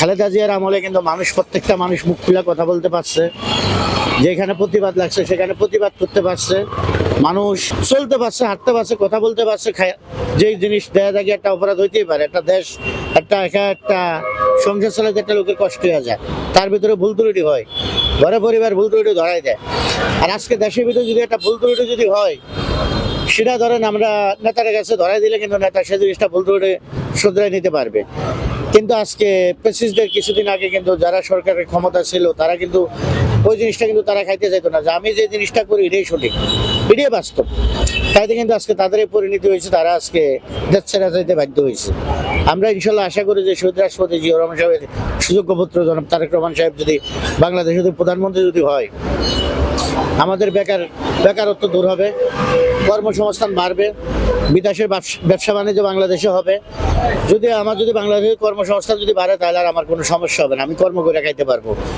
খালেদা জিয়ার আমলে কিন্তু প্রত্যেকটা মানুষ মুখ খুলে কথা বলতে পারছে, যেখানে প্রতিবাদ লাগছে সেখানে প্রতিবাদ করতে পারছে, মানুষ চলতে পারছে, হাঁটতে পারছে, কথা বলতে পারছে। যেই জিনিস দেয়া দেখি একটা অপরাধ হইতেই পারে, একটা দেশ একটা সংসার চালাতে একটা লোকের কষ্ট হয়ে যায়, তার ভিতরে ভুল ত্রুটি হয়, ঘরে পরিবার ভুল ত্রুটি ধরাই দেয়। আর আজকে দেশের ভিতরে যদি একটা ভুল ত্রুটি যদি হয়, সেটা ধরেন আমরা নেতার কাছে ধরাই দিলে কিন্তু নেতা সে জিনিসটা ভুল ত্রুটি শুধরাই নিতে পারবে। কিন্তু আজকে প্রেসিডেন্টের কিছুদিন আগে কিন্তু যারা সরকারের ক্ষমতা ছিল তারা কিন্তু ওই জিনিসটা কিন্তু তারা খাইতে চাইতো না, যে আমি যে জিনিসটা করি এটাই সঠিক, এটাই বাস্তব। তাইতে কিন্তু আজকে তাদের পরিণতি হয়েছে, তারা আজকে দেশ ছেড়ে যাইতে বাধ্য হয়েছে। আমরা ইনশাল্লাহ আশা করি যে শহীদ রাষ্ট্রপতি জিয়াউর রহমান সাহেবের সুযোগ্য পুত্র জনাব তারেক রহমান সাহেব যদি বাংলাদেশের প্রধানমন্ত্রী যদি হয়, আমাদের বেকারত্ব দূর হবে, কর্মসংস্থান বাড়বে, বিদেশের ব্যবসা বাণিজ্য বাংলাদেশে হবে। যদি বাংলাদেশের কর্মসংস্থান যদি বাড়ে, তাহলে আর আমার কোনো সমস্যা হবে না, আমি কর্ম করে খাইতে পারবো।